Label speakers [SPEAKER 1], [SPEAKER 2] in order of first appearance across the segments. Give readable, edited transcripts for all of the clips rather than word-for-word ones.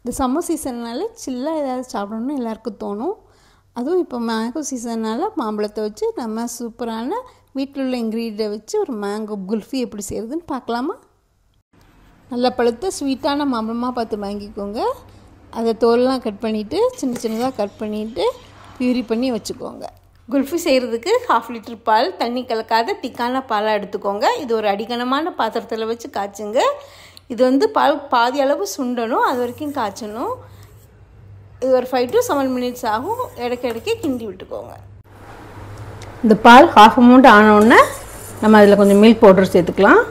[SPEAKER 1] இந்த சம்மர் சீசன்னால சில்லாக ஏதாவது சாப்பிடணும்னு எல்லாருக்கும் தோணும். அதுவும் இப்போ மேங்கோ சீசன்னால் மாம்பழத்தை வச்சு நம்ம சூப்பரான வீட்டில் உள்ள இன்க்ரீடியை வச்சு ஒரு மேங்கோ குல்ஃபி எப்படி செய்கிறதுன்னு பார்க்கலாமா? நல்லா பழுத்த ஸ்வீட்டான மாம்பழமாக பார்த்து வாங்கிக்கோங்க. அதை தோலெலாம் கட் பண்ணிவிட்டு சின்ன சின்னதாக கட் பண்ணிவிட்டு பியூரி பண்ணி வச்சுக்கோங்க. குல்ஃபி செய்கிறதுக்கு 1/2 லிட்டர் பால், தண்ணி கலக்காத திக்கான பாலாக எடுத்துக்கோங்க. இது ஒரு அடிகனமான பாத்திரத்தில் வச்சு காய்ச்சுங்க. இது பால் பாதி அளவு சுண்டணும், அது வரைக்கும் காய்ச்சணும். இது ஒரு 5 to 7 minutes ஆகும். இடைக்க கிண்டி விட்டுக்கோங்க. இந்த பால் 1/2 amount ஆனோடனே நம்ம அதில் கொஞ்சம் மில்க் பவுடர் சேர்த்துக்கலாம்.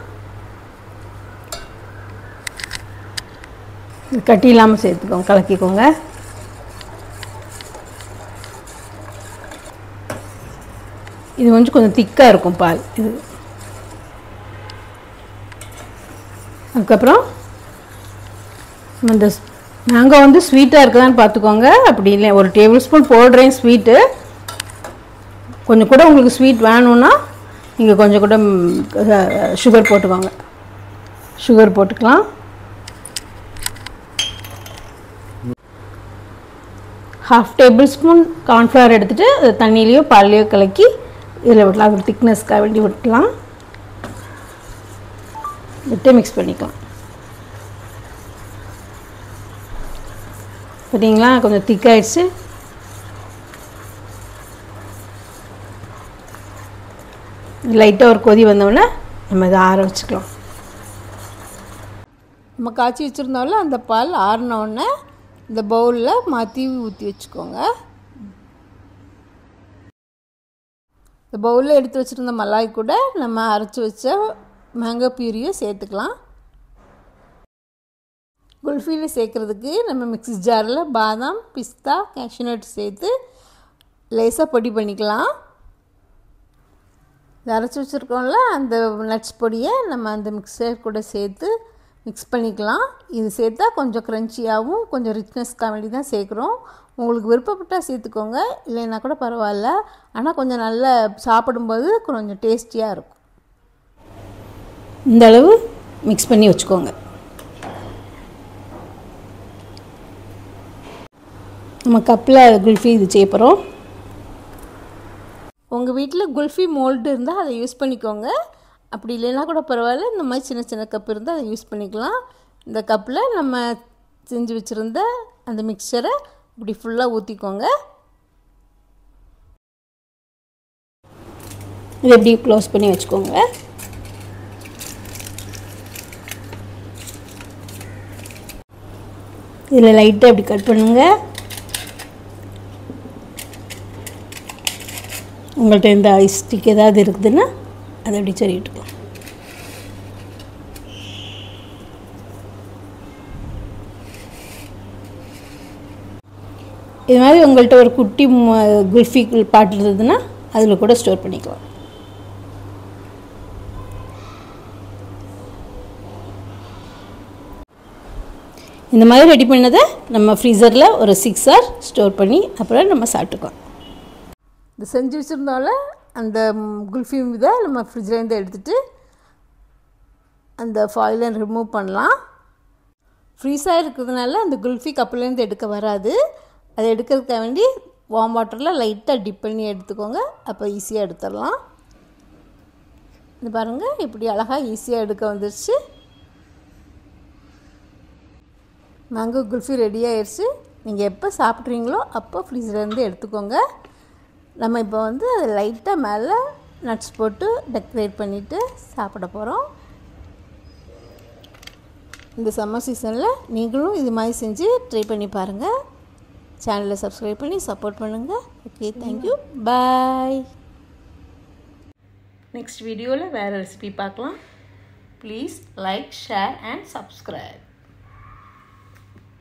[SPEAKER 1] கட்டி இல்லாமல் சேர்த்துக்கோங்க, கலக்கிக்கோங்க. இது கொஞ்சம் திக்காக இருக்கும் பால் இது. அதுக்கப்புறம் இந்த மேங்கோ ஸ்வீட்டாக இருக்குதான்னு பார்த்துக்கோங்க. அப்படி இல்லை, ஒரு டேபிள் ஸ்பூன் போடுறேன் ஸ்வீட்டு. கொஞ்சம் கூட உங்களுக்கு ஸ்வீட் வேணும்னா நீங்கள் கொஞ்சம் கூட சுகர் போட்டுக்கோங்க. சுகர் போட்டுக்கலாம். 1/2 டேபிள்ஸ்பூன் கார்ன்ஃப்ளவர் எடுத்துகிட்டு அதை தண்ணியிலையோ பால்லையோ கலக்கி இதில் விடலாம். அது திக்னஸ்க்காக வேண்டி விட்டுலாம். விட்டு மிக்ஸ் பண்ணிக்கலாம். பார்த்தீங்களா, கொஞ்சம் திக்காயிடுச்சு. லைட்டாக ஒரு கொதி வந்தோடனே நம்ம இதை ஆற வச்சுக்கலாம். நம்ம காய்ச்சி வச்சுருந்தோம்ல அந்த பால் ஆறினோடனே இந்த பவுலில் மாற்றி ஊற்றி வச்சுக்கோங்க. இந்த பவுலில் எடுத்து வச்சுருந்த மலாய் கூட நம்ம அரைச்சி வச்ச மேங்கோ பியூரியை சேர்த்துக்கலாம். குல்ஃபியில் சேர்க்குறதுக்கு நம்ம மிக்ஸி ஜாரில் பாதாம், பிஸ்தா, கேஷ்யூநட் சேர்த்து லேசாக பொடி பண்ணிக்கலாம். இதை அரைச்சி வச்சுருக்கோம்ல அந்த நட்ஸ் பொடியை நம்ம அந்த மிக்சர் கூட சேர்த்து மிக்ஸ் பண்ணிக்கலாம். இது சேர்த்தா கொஞ்சம் க்ரன்ச்சியாகவும் கொஞ்சம் ரிச்னஸ்க்காக வேண்டி தான் சேர்க்குறோம். உங்களுக்கு விருப்பப்பட்டால் சேர்த்துக்கோங்க, இல்லைன்னா கூட பரவாயில்ல. ஆனால் கொஞ்சம் நல்லா சாப்பிடும்போது கொஞ்சம் டேஸ்டியாக இருக்கும். இந்த அளவு மிக்ஸ் பண்ணி வச்சுக்கோங்க. நம்ம கப்பில் குல்ஃபி இது செய்ய போகிறோம். உங்கள் வீட்டில் குல்ஃபி மோல்டு இருந்தால் அதை யூஸ் பண்ணிக்கோங்க. அப்படி இல்லைன்னா கூட பரவாயில்ல, இந்த மாதிரி சின்ன சின்ன கப் இருந்தால் அதை யூஸ் பண்ணிக்கலாம். இந்த கப்பில் நம்ம செஞ்சு வச்சுருந்த அந்த மிக்சரை இப்படி ஃபுல்லாக ஊற்றிக்கோங்க. இதை எப்படி க்ளோஸ் பண்ணி வச்சுக்கோங்க. இதில் லைட்டாக இப்படி கட் பண்ணுங்கள். உங்கள்கிட்ட இந்த ஐஸ் ஸ்டிக் ஏதாவது இருக்குதுன்னா அதை அப்படி சொல்லிட்டுக்கலாம். இது மாதிரி உங்கள்கிட்ட ஒரு குட்டி குல்ஃபி பாட்டில் இருந்ததுன்னா அதில் கூட ஸ்டோர் பண்ணிக்கலாம். இந்த மாதிரி ரெடி பண்ணதை நம்ம ஃப்ரீசரில் ஒரு 6 hours ஸ்டோர் பண்ணி அப்புறம் நம்ம சாப்பிட்டுக்கலாம். இது செஞ்சு வச்சுருந்தால அந்த குல்ஃபி இதை நம்ம ஃப்ரிட்ஜ்லேருந்து எடுத்துகிட்டு அந்த ஃபாயிலை ரிமூவ் பண்ணலாம். ஃப்ரீஸாக இருக்கிறதுனால அந்த குல்ஃபி கப்புலேருந்து எடுக்க வராது. அதை எடுக்கிறதுக்காக வேண்டி வார்ம் வாட்டரில் லைட்டாக டிப் பண்ணி எடுத்துக்கோங்க. அப்போ ஈஸியாக எடுத்துடலாம். இது பாருங்கள், இப்படி அழகாக ஈஸியாக எடுக்க வந்துடுச்சு. மேங்கோ குல்ஃபி ரெடி ஆயிடுச்சு. நீங்கள் எப்போ சாப்பிட்றீங்களோ அப்போ ஃப்ரீஸ்லேருந்து எடுத்துக்கோங்க. நம்ம இப்போ அதை லைட்டாக மேலே நட்ஸ் போட்டு டெக்கரேட் பண்ணிவிட்டு சாப்பிட போகிறோம். இந்த சம்மர் சீசனில் நீங்களும் இது மாதிரி செஞ்சு ட்ரை பண்ணி பாருங்கள். சேனலை சப்ஸ்கிரைப் பண்ணி சப்போர்ட் பண்ணுங்கள். ஓகே, தேங்க்யூ, பாய். நெக்ஸ்ட் வீடியோவில் வேறு ரெசிபி பார்க்கலாம். Please like, share and subscribe.